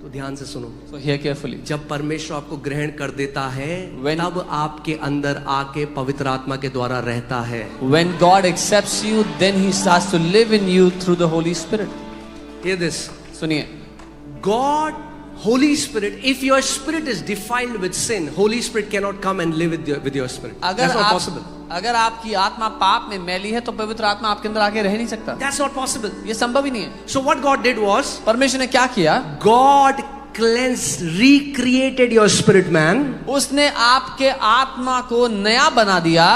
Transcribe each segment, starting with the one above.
तो ध्यान से सुनो। So hear carefully. जब परमेश्वर आपको ग्रहण कर देता है When- तब आपके अंदर आके पवित्र आत्मा के द्वारा रहता है। When God accepts you, then He starts to live in you through the Holy Spirit. Hear this. सुनिए, God, Holy Spirit, if your spirit is defiled with sin, Holy Spirit cannot come and live with your spirit. That's not possible. अगर आपकी आत्मा पाप में मैली है तो पवित्र आत्मा आपके अंदर आके रह नहीं सकता। That's not possible. ये संभव ही नहीं है। So what God did was, परमेश्वर ने क्या किया? God cleansed, recreated your spirit man, उसने आपके आत्मा को नया बना दिया,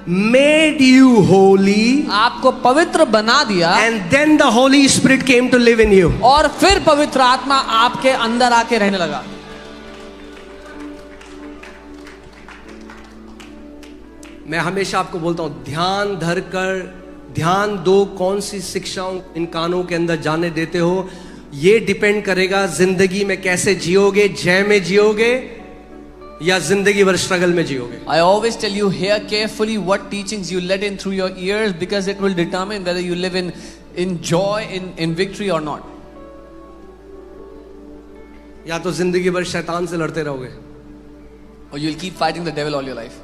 made you holy, आपको पवित्र बना दिया, and then the Holy Spirit came to live in you. और फिर पवित्र आत्मा आपके अंदर आके रहने लगा। मैं हमेशा आपको बोलता हूं, ध्यान धर कर ध्यान दो कौन सी शिक्षाओं इन कानों के अंदर जाने देते हो। ये डिपेंड करेगा जिंदगी में कैसे जियोगे, जय में जियोगे या जिंदगी भर स्ट्रगल में जियोगे। I always tell you, hear carefully what teachings you let in through your ears, because it will determine whether you live in joy, in victory or not. या तो जिंदगी भर शैतान से लड़ते रहोगे, Or you'll keep fighting the devil all your life.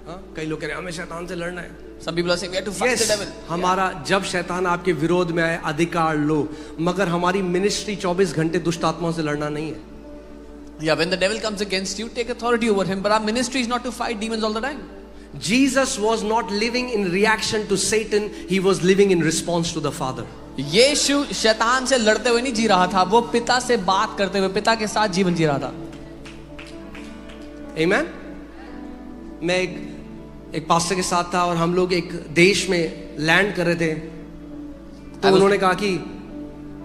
हाँ? कई लोग कह रहे हैं हमें शैतान से लड़ना है। Some people are saying we have to fight Yes, the devil. हमारा जब शैतान आपके विरोध में आए अधिकार लो, मगर हमारी मिनिस्ट्री 24 घंटे दुष्ट आत्माओं से लड़ना नहीं है। Yeah, when the devil comes against you, take authority over him. But our ministry is not to fight demons all the time. Jesus was not living in reaction to Satan, he was living in response to the Father. यीशु शैतान से लड़ते हुए नहीं जी रहा था, वो पिता से बात करते हुए पिता के साथ जीवन जी रहा था। Amen? मैं एक पास्टर के साथ था और हम लोग एक देश में लैंड कर रहे थे, तो उन्होंने कहा कि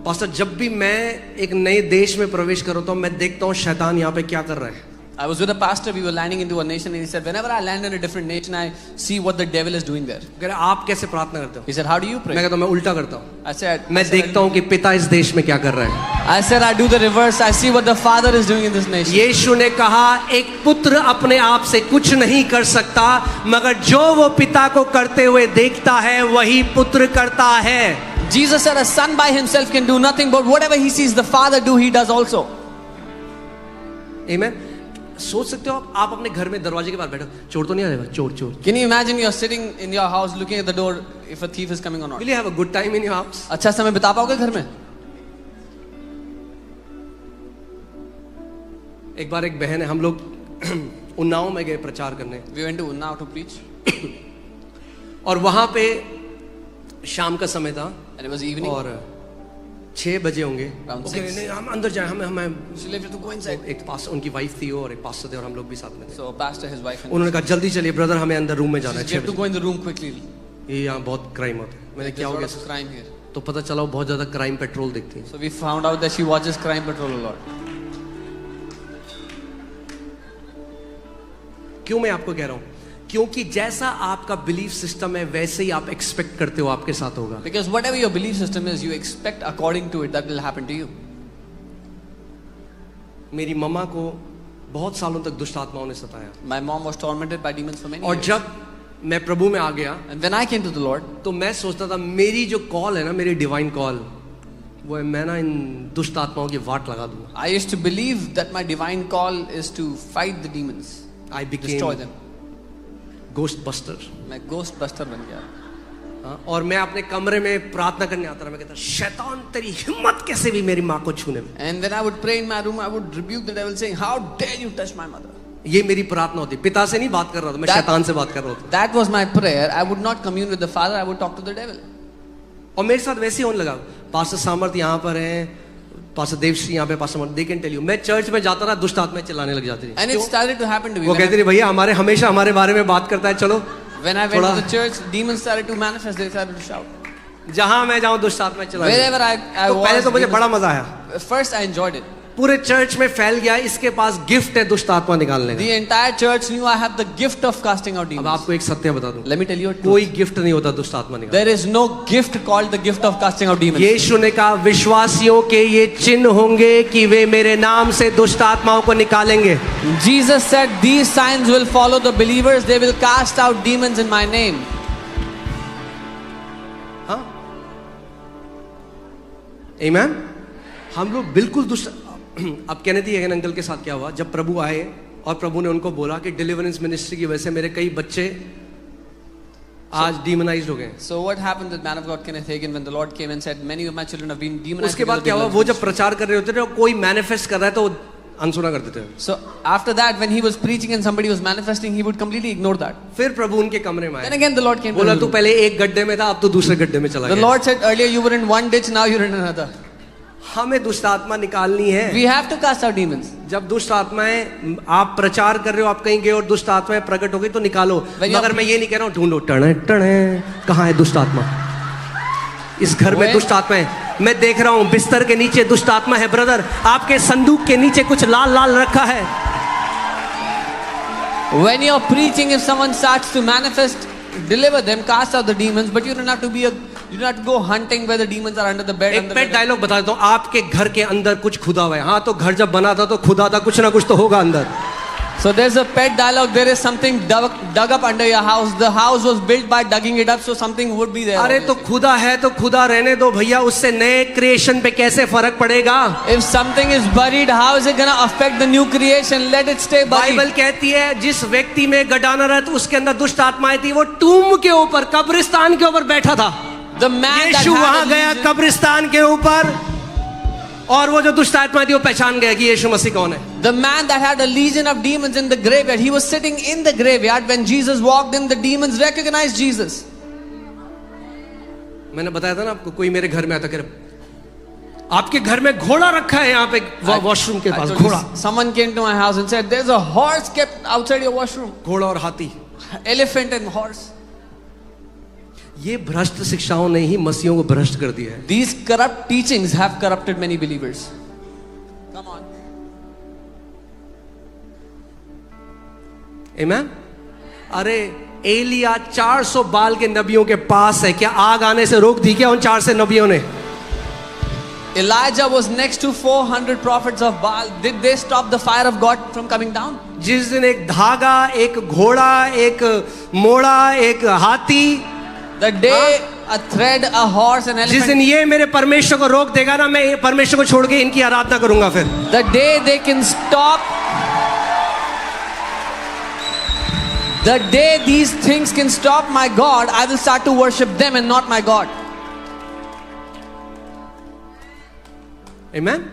पास्टर जब भी मैं एक नए देश में प्रवेश करता हूं मैं देखता हूं शैतान यहाँ पे क्या कर रहा है। I was with a pastor, we were landing into a nation, and he said, whenever I land in a different nation, I see what the devil is doing there. कह रहे आप कैसे प्रार्थना करते हो? He said, how do you pray? मैं कहता हूं मैं उल्टा करता हूं। I said, मैं देखता हूं कि पिता इस देश में क्या कर रहा है। I said, I do the reverse. I see what the Father is doing in this nation. यीशु ने कहा एक पुत्र अपने आप से कुछ नहीं कर सकता, मगर जो वो पिता को करते हुए देखता है वही पुत्र करता है। Jesus said, a son by himself can do nothing, but whatever he sees the Father do, he does also. Amen? सोच सकते हो आप अपने घर में दरवाजे के पास बैठो, चोर तो नहीं आ जाएगा, चोर चोर। Can you imagine you're sitting in your house looking at the door if a thief is coming or not? Will you have a good time in your house? अच्छा समय बिता पाओगे घर में? एक बार एक बहन है, हम लोग उन्नाव में गए प्रचार करने, We went to Unnao to preach, और वहां पे शाम का समय था and it was evening. और 6 बजे होंगे। Around वो कह रहे, 6. नहीं हम अंदर जाए, हमें So you have to go inside. एक पास उनकी वाइफ थी और एक पास्टर थे और हम लोग भी साथ में थे। So pastor, his wife, and उन्होंने कहा जल्दी चलिए ब्रदर, हमें अंदर रूम में जाना है we 6 have to बजे। go in the room quickly. ये यहाँ बहुत क्राइम होता है। मैंने There's क्या a हो lot गया? of crime here. तो पता चला वो बहुत ज्यादा क्राइम पेट्रोल देखती है। So we found out that she watches Crime Patrol a lot. क्यों मैं आपको कह रहा हूँ? क्योंकि जैसा आपका बिलीफ सिस्टम है वैसे ही आप एक्सपेक्ट करते हो आपके साथ होगा। Because whatever your belief system is, you expect according to it that will happen to you. मेरी मम्मा को बहुत सालों तक दुष्ट आत्माओं ने सताया, My mom was tormented by demons for many और years. जब मैं प्रभु में आ गया And when I came to the Lord, तो मैं सोचता था मेरी जो कॉल है ना, मेरी डिवाइन कॉल, वो है मैं ना इन दुष्ट आत्माओं की वाट लगा दूंगा। I used to believe that my divine call is to fight the demons, I destroy became them. Ghost buster. मैं घोस्ट बस्टर बन गया। और मैं अपने कमरे में प्रार्थना करने आता था, मैं कहता शैतान तेरी हिम्मत कैसे भी मेरी माँ को छूने में। And when I would pray in my room, I would rebuke the devil, saying, "How dare you touch my mother?" ये मेरी प्रार्थना होती, पिता से नहीं बात कर रहा था मैं, शैतान से बात कर रहा था। That was my prayer. I would not commune with the Father. I would talk to the devil. और मेरे साथ वैसे ही होने लगा। पास्टर सामर्थ यहाँ पर हैं, पास्टर देवश्री यहाँ पे, pastor they can tell you, मैं चर्च में जाता ना दुष्ट आत्माएं चिल्लाने लग जाती थी। And it started to happen to me. वो कहते थे भैया हमेशा हमारे बारे में बात करता है, चलो। When I went to the church, demons started to manifest. They started to shout. जहां मैं जाऊं दुष्ट आत्माएं चिल्लाने। Wherever I तो पहले तो मुझे was, बड़ा मजा आया। first I enjoyed it. पूरे चर्च में फैल गया, इसके पास गिफ्ट है दुष्ट आत्मा निकालने का। The entire church knew I have the gift of casting out अब demons. आपको एक सत्य बता दूं, Let me tell you a truth. कोई गिफ्ट नहीं होता दुष्ट आत्मा निकालने। There is no gift called the gift of casting out demons. यीशु ने कहा विश्वासियों के ये चिन्ह होंगे कि वे मेरे नाम से दुष्ट आत्माओं को निकालेंगे। Jesus said, "These signs will follow the believers. They will cast out demons in my name." हाँ, Amen? हम लोग बिल्कुल दुष्ट। अब कैनेडी हेगन अंकल के साथ क्या हुआ, जब प्रभु आए और प्रभु ने उनको बोला कि डिलीवरेंस मिनिस्ट्री की वजह से मेरे कई बच्चे आज डीमोनाइज्ड हो गए। So what happened with man of God Kenneth Hagin when the Lord came and said many of my children have been demonized? उसके बाद क्या हुआ, वो जब प्रचार कर रहे होते थे और कोई मैनिफेस्ट कर रहा है तो अनसुना कर देते थे। So after that when he was preaching and somebody was manifesting, he would completely ignore that. फिर प्रभु उनके कमरे में Then आए, again the Lord came to बोला him. तू पहले एक गड्ढे में था, अब तू दूसरे गड्ढे में चला The गया। Lord said earlier you were in one ditch, now you're in another. हमें दुष्ट आत्मा निकालनी है। We have to cast out demons. जब दुष्ट आत्माएं, आप प्रचार कर रहे हो, आप कहीं गए और दुष्ट आत्माएं प्रकट हो गई तो निकालो। मगर मैं ये नहीं कह रहा हूँ ढूंढो, टणे टणे कहाँ है दुष्ट आत्मा, इस घर में दुष्ट आत्मा है। मैं देख रहा हूँ बिस्तर के नीचे दुष्ट आत्मा है ब्रदर, आपके संदूक के नीचे कुछ लाल लाल रखा है। When you're preaching, if someone starts to manifest, deliver them, cast out the demons, but you don't have to be you don't have to go hunting where the demons are under the bed. एक पेट dialogue बता देता हूँ, आपके घर के अंदर कुछ खुदा हुआ है। हाँ, तो घर जब बना था तो खुदा था, कुछ ना कुछ तो होगा अंदर। So there's a pet dialogue. There is something dug up under your house. The house was built by digging it up, so something would be there. अरे तो खुदा है तो खुदा रहने दो भैया, उससे नए क्रिएशन पे कैसे फर्क पड़ेगा? If something is buried, how is it gonna affect the new creation? Let it stay buried. Bible कहती है जिस व्यक्ति में गडाना रहता उसके अंदर दुष्ट आत्माएं थी, वो टूम के ऊपर, कब्रिस्तान के ऊपर बैठा था। The man that Yeshu had वहां a गया legion- कब्रिस्तान के ऊपर, और वो जो दुष्ट आत्माएं थी वो पहचान गया कि यीशु मसीह कौन है। The man that had a legion of demons in the graveyard, he was sitting in the graveyard when Jesus walked in. The demons recognized Jesus. मैंने बताया था ना आपको, कोई मेरे घर में आता, कह रहा आपके घर में घोड़ा रखा है यहाँ पे वॉशरूम के I पास, told you, घोड़ा। someone came to my house and said, "There's a horse kept outside your washroom. घोड़ा और हाथी। Elephant and horse." ये भ्रष्ट शिक्षाओं ने ही मसीहों को भ्रष्ट कर दिया है। These corrupt teachings have corrupted many believers. Come on. आमेन। अरे एलिया 400 बाल के नबियों के पास है, क्या आग आने से रोक दी क्या उन 400 नबियों ने? Elijah was next to 400 prophets of Baal. Did they stop the fire of God from coming down? जिस दिन एक धागा, एक घोड़ा, एक मोड़ा, एक हाथी, The day a thread, a horse, an जिस elephant. दिन ये मेरे परमेश्वर को रोक देगा ना, मैं परमेश्वर को छोड़ के इनकी आराधना करूंगा। फिर The day they can stop. The day these things can stop my God, I will start to worship them and not my God. आमेन।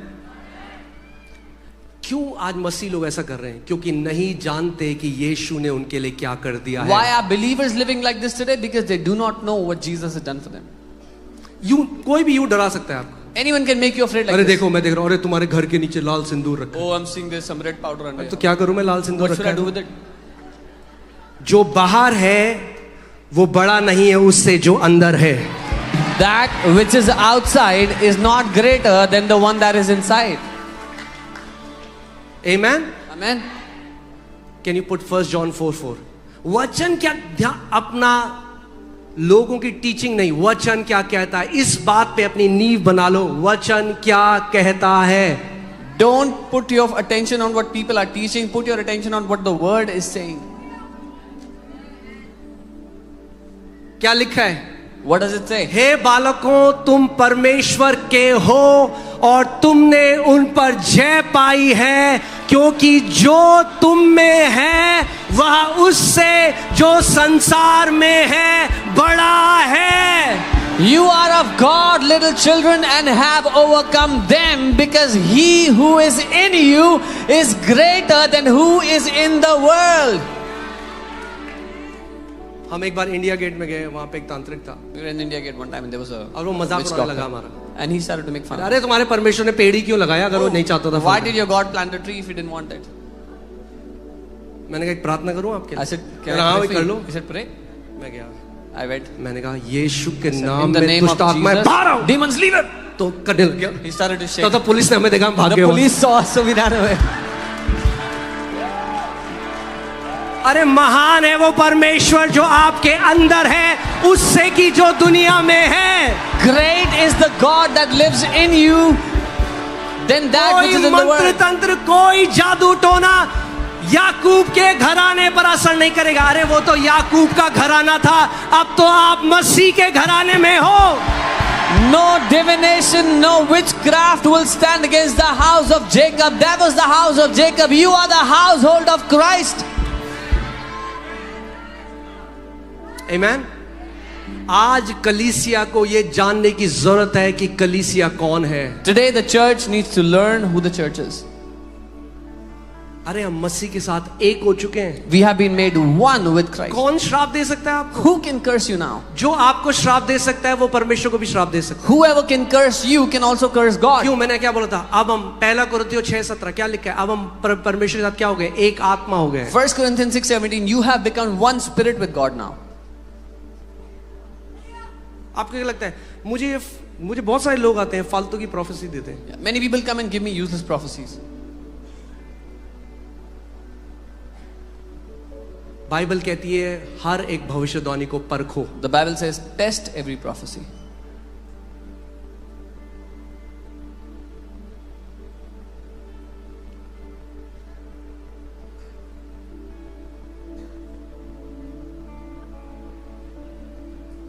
क्यों आज मसीह लोग ऐसा कर रहे हैं? क्योंकि नहीं जानते कि यीशु ने उनके लिए क्या कर दिया Why है। are believers living like this today? Because they do not know what Jesus has done for them. यूं कोई भी यूं डरा सकता है आपको। Anyone can make you afraid like अरे this. देखो, मैं देख रहा हूँ, अरे तुम्हारे घर के नीचे लाल सिंदूर रखा है। Oh, I'm seeing there's some red powder under तो here. क्या करूं मैं, लाल सिंदूर What should रखा I do है। with it? जो बाहर है वो बड़ा नहीं है उससे जो अंदर है। That which is outside is not greater than the one that is inside. Amen. Amen. Can you put 1 John 4:4? वचन क्या अपना लोगों की टीचिंग नहीं, वचन क्या कहता है, इस बात पे अपनी नींव बना लो। वचन क्या कहता है? Don't put your attention on what people are teaching. Put your attention on what the word is saying. क्या लिखा है? What does it say? हे बालकों, तुम परमेश्वर के हो और तुमने उन पर जय पाई है, क्योंकि जो तुम में है वह उससे जो संसार में है बड़ा है। You are of God, little children, and have overcome them, because he who is in you is greater than who is in the world. हम एक बार इंडिया गेट में गए, वहां पे एक तांत्रिक था We were in India Gate one time and there was a और वो मजाक witch उड़ाने doctor. लगा हमारा। And he started to make fun. अरे तुम्हारे परमेश्वर ने पेड़ ही क्यों लगाया अगर वो नहीं चाहता था? Why फल? did your God plant a tree if he didn't want it? मैंने कहा एक प्रार्थना करूं आपके I लिए? said, कह can रहा, I हाँ pray भाई for कर you? Low. He said, pray. मैं गया, I went. मैंने कहा यीशु के In नाम the में name of दुष्ट आत्माएं Jesus, बाहर आओ। demons leave him. तो करने लग गया। He started to shake. तो पुलिस ने हमें देखा, हम भाग The गए वहां। police saw us, so we ran away. अरे महान है वो परमेश्वर जो आपके अंदर है उससे की जो दुनिया में है। Great is the God that lives in you than that which कोई is in the मंत्र world. तंत्र, कोई जादू टोना याकूब के घराने पर असर नहीं करेगा। अरे वो तो याकूब का घराना था, अब तो आप मसीह के घराने में हो। No divination, no witchcraft will stand against the house of Jacob. That was the house of Jacob. You are the household of Christ. Amen. आज कलीसिया को ये जानने की जरूरत है कि कलीसिया कौन है. Today the church needs to learn who the church is. अरे हम मसीह के साथ एक हो चुके हैं. We have been made one with Christ. कौन श्राप दे सकता है आपको? Who can curse you now? जो आपको श्राप दे सकता है वो परमेश्वर को भी श्राप दे सकता है. Whoever can curse you can also curse God. क्यों? मैंने क्या बोला था? अब हम पहला कुरिन्थियों 6:17 क्या लिखा है? अब हम परमेश्वर के साथ क्या हो गए? एक आत्मा हो गए. 1 Corinthians 6:17, you have become one spirit with God now. आपको क्या लगता है? मुझे बहुत सारे लोग आते हैं फालतू की प्रोफेसी देते हैं. Many people come and give me useless prophecies. Bible कहती है हर एक भविष्यवाणी को परखो. The Bible says, test every prophecy.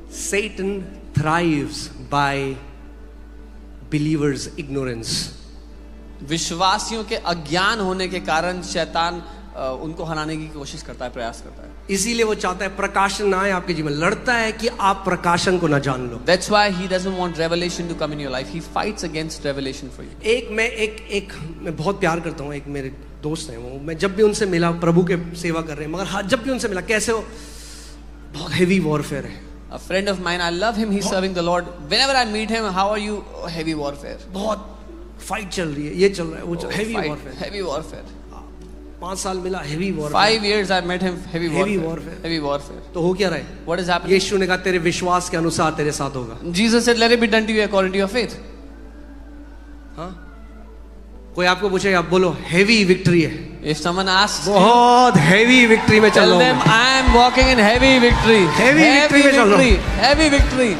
Satan thrives by believers' ignorance. विश्वासियों के अज्ञान होने के कारण शैतान उनको हराने की कोशिश करता है, प्रयास करता है. इसीलिए वो चाहता है प्रकाशन ना आए आपके जीवन. लड़ता है कि आप प्रकाशन को ना जान लो. That's why he doesn't want revelation to come in your life. He fights against revelation for you. मैं बहुत प्यार करता हूँ. एक मेरे दोस्त हैं, वो मैं जब भी उनसे मिला, प्रभु के सेवा कर रहे हैं, मगर जब भी उनसे मिला कैसे हो, बहुत हेवी वॉरफेयर है. A friend of mine, I love him. He's serving the Lord. Whenever I meet him, how are you? Oh, heavy warfare. बहुत फाइट चल रही है, ये चल रहा है, वो हेवी वॉरफेयर. Heavy warfare. 5 साल मिला, heavy warfare. 5 years I met him. Heavy warfare. Heavy warfare. तो हो क्या रहा है? What is happening? यीशु ने कहा तेरे विश्वास के अनुसार तेरे साथ होगा. Jesus said, let it be done to you according to your faith. हाँ? कोई आपको पूछे, आप बोलो हेवी विक्ट्री है. If someone asks, बहुत हेवी विक्ट्री में चल tell रहा them हूँ. I am walking in heavy victory. Heavy victory में चल रहा हूँ. Heavy victory.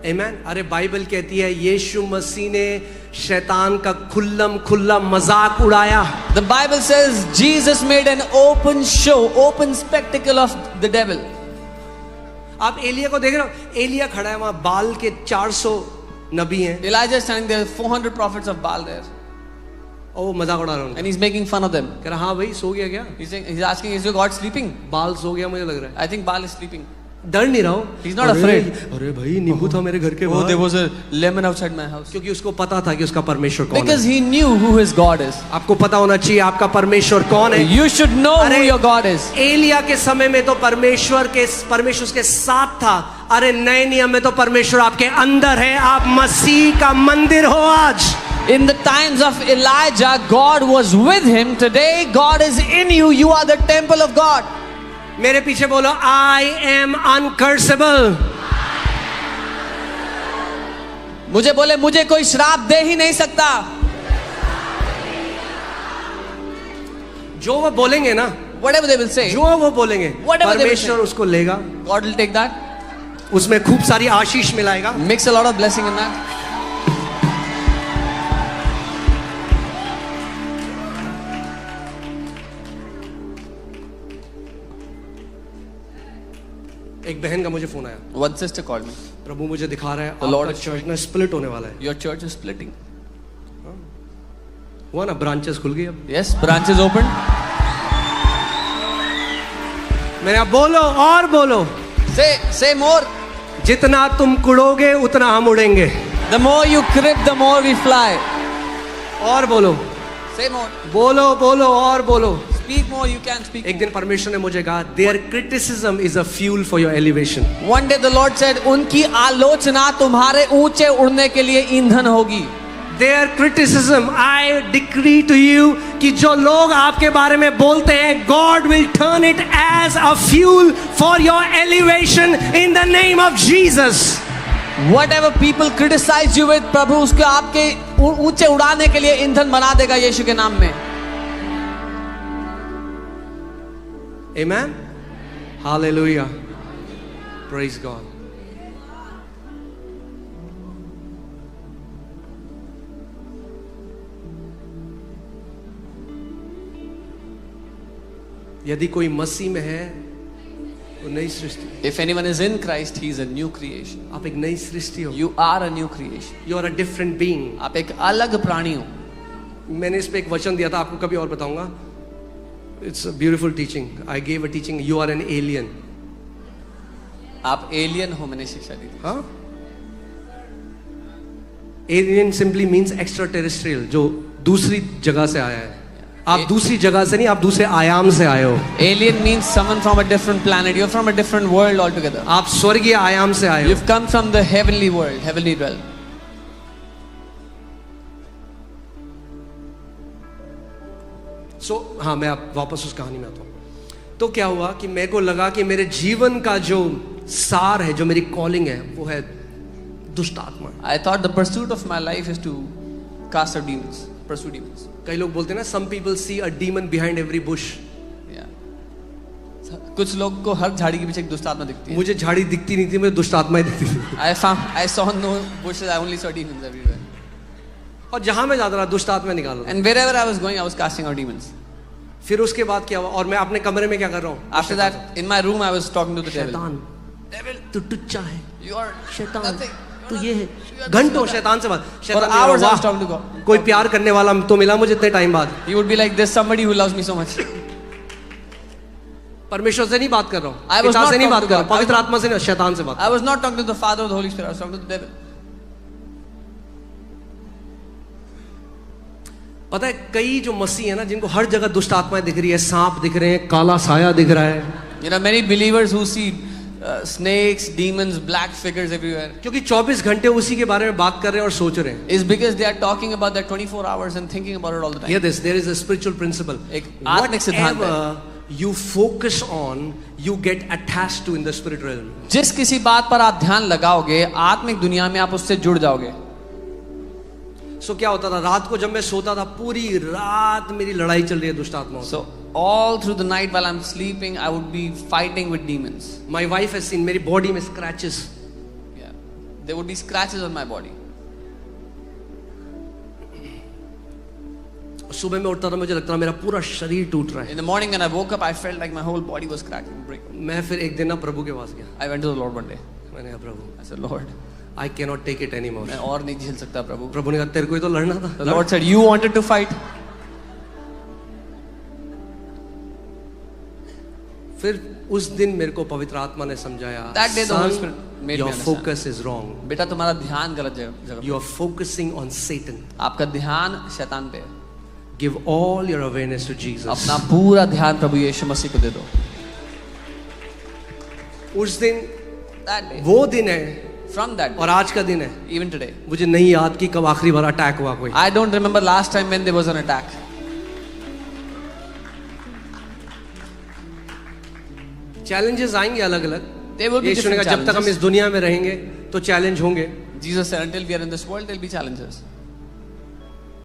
Amen. अरे बाइबल कहती है यीशु मसीह ने शैतान का खुल्ला मजाक उड़ाया. The Bible says Jesus made an open show, open spectacle of the devil. आप एलिया को देख रहे हो? एलिया खड़ा है वहां, बाल के 400 नबी हैं. Elijah is standing there, 400 prophets of Baal there. और वो मजाक उड़ा रहा है. And he's making fun of them. कह रहा हाँ भाई सो गया क्या? He's asking, is your God sleeping? बाल सो गया मुझे लग रहा है. I think Baal is sleeping. डर नहीं रहा हूँ. He's not afraid. अरे भाई नींबू था मेरे घर के बाहर. There was a lemon outside my house. क्योंकि उसको पता था कि उसका परमेश्वर कौन है. Because he knew who his God is. आपको पता होना चाहिए आपका परमेश्वर कौन है. You should know who your God is. Elia के समय में तो परमेश्वर उसके साथ था. अरे नए नियम में तो परमेश्वर आपके अंदर है. आप मसीह का मंदिर हो आज. In the times of Elijah, God was with him. Today, God is in you. You are the temple of God. मेरे पीछे बोलो, I am uncursable. मुझे बोले, मुझे कोई श्राप दे ही नहीं सकता. जो वो बोलेंगे ना, Whatever they will say, जो वो बोलेंगे, परमेश्वर उसको लेगा. God will take that. उसमें खूब सारी आशीष मिलाएगा. Mix a lot of blessing in that. एक बहन का मुझे फोन आया. One sister called me. प्रभु मुझे दिखा रहा है The Lord आपका चर्च ना स्प्लिट होने वाला है. Your church is splitting. हुआ ना, ब्रांचेस खुल गई अब. Yes, branches opened. मैंने आप बोलो और बोलो. Say more. जितना तुम कुड़ोगे उतना हम उड़ेंगे. The more you crib, the more we fly. और बोलो. Say more. बोलो और बोलो. Speak more, you can speak. एक दिन परमेश्वर ने मुझे कहा, their criticism is a fuel for your elevation. One day the Lord said, उनकी आलोचना तुम्हारे ऊंचे उड़ने के लिए ईंधन होगी. Their criticism, I decree to you कि जो लोग आपके बारे में बोलते हैं, God will turn it as a fuel for your elevation in the name of Jesus. Whatever people criticize you with, प्रभु उसको आपके ऊंचे उड़ाने के लिए ईंधन बना देगा यीशु के नाम में. Amen. Hallelujah. Praise God. यदि कोई मसीह में है वो नई सृष्टि। If anyone is in Christ, he is a new creation. आप एक नई सृष्टि हो। You are a new creation. You are a different being. आप एक अलग प्राणी हो। मैंने इस पे एक वचन दिया था, आपको कभी और बताऊंगा। It's a beautiful teaching. I gave a teaching. You are an alien. आप एलियन हो, मैंने शिक्षा दी थी। हाँ? Alien simply means extraterrestrial, जो दूसरी जगह से आया है। आप दूसरी जगह से नहीं, आप दूसरे आयाम से आए हो। Alien means someone from a different planet. You're from a different world altogether. आप स्वर्गीय आयाम से आए हो। You've come from the heavenly world, heavenly realm. हाँ, मैं आप वापस उस कहानी में आता हूँ। तो क्या हुआ कि मेरे को लगा कि मेरे जीवन का जो सार है, जो मेरी कॉलिंग है, वो है दुष्ट आत्मा। I thought the pursuit of my life is to cast out demons, pursue demons. कई लोग बोलते हैं ना, some people see a demon behind every bush. Yeah. कुछ लोग को हर झाड़ी के पीछे एक दुष्ट आत्मा दिखती है। मुझे झाड़ी दिखती नहीं थी, मुझे दुष्ट आत्माएं दिखती थी। I saw no bushes. I only saw demons everywhere. और जहां मैं जाता रहा, दुष्ट आत्मा निकाल रहा। And wherever I was going, I was casting out demons. फिर उसके बाद क्या हुआ, और मैं अपने कमरे में क्या कर रहा हूँ? After that, in my room, I was talking to the devil. शैतान, तू टुच्चा है, You are शैतान, nothing. तू ये है। घंटों शैतान से बात। For शैतान hours I was वाह, talking to God. कोई प्यार करने वाला तो मिला मुझे इतने टाइम बाद। He would be like, "There's somebody who loves me so much." परमेश्वर से नहीं बात कर रहा हूँ, I was पिता not से नहीं बात talking कर to रहा हूँ, God. पवित्र आत्मा से नहीं, शैतान से बात। I was not talking to the Father or the Holy Spirit. I was talking to the devil. पता है, कई जो मसीह है ना, जिनको हर जगह दुष्ट आत्माएं दिख रही है, सांप दिख रहे हैं, काला साया दिख रहा है। You know, many believers who see snakes, demons, black figures everywhere. क्योंकि 24 घंटे उसी के बारे में बात कर रहे हैं और सोच रहे हैं। Is because they are talking about that 24 hours and thinking about it all the time. Hear this, there is a spiritual principle. एक आत्मिक सिद्धांत है। Whatever you focus on, you get attached to in the spirit realm. जिस किसी बात पर आप ध्यान लगाओगे, आत्मिक दुनिया में आप उससे जुड़ जाओगे। So क्या होता था, रात को जब मैं सोता था, पूरी रात मेरी लड़ाई चल रही है दुष्ट आत्माओं से। So all through the night while I'm sleeping, I would be fighting with demons. My wife has seen मेरी body में scratches. Yeah, there would be scratches on my body. सुबह में उठता था, मुझे लगता था मेरा पूरा शरीर टूट रहा है। In the morning when I woke up, I felt like my whole body was cracking, breaking. मैं फिर एक दिन ना प्रभु के पास गया। I went to the Lord one day. मैंने कहा, प्रभु, I said, Lord, I cannot take it anymore. मैं और नहीं झेल सकता प्रभु। प्रभु ने कहा, तेरे को ही तो लड़ना था। The Lord said, you wanted to fight. फिर उस दिन मेरे को पवित्र आत्मा ने समझाया, That day the Holy son, Spirit made me your understand. focus is wrong. बेटा तुम्हारा ध्यान गलत जगह You are focusing on Satan. आपका ध्यान शैतान पे है। Give all your awareness to Jesus. अपना पूरा ध्यान प्रभु यीशु मसीह को दे दो। उस दिन, That day, वो दिन है from that day, और आज का दिन है। even today, मुझे नहीं याद कि कब आखिरी बार अटैक हुआ कोई। I don't remember last time when there was an attack. Challenges आएंगे अलग अलग। There will be यीशु ने different कहा, जब तक हम challenges. इस दुनिया में रहेंगे तो चैलेंज होंगे। Jesus said, until we are in this world, there will be challenges.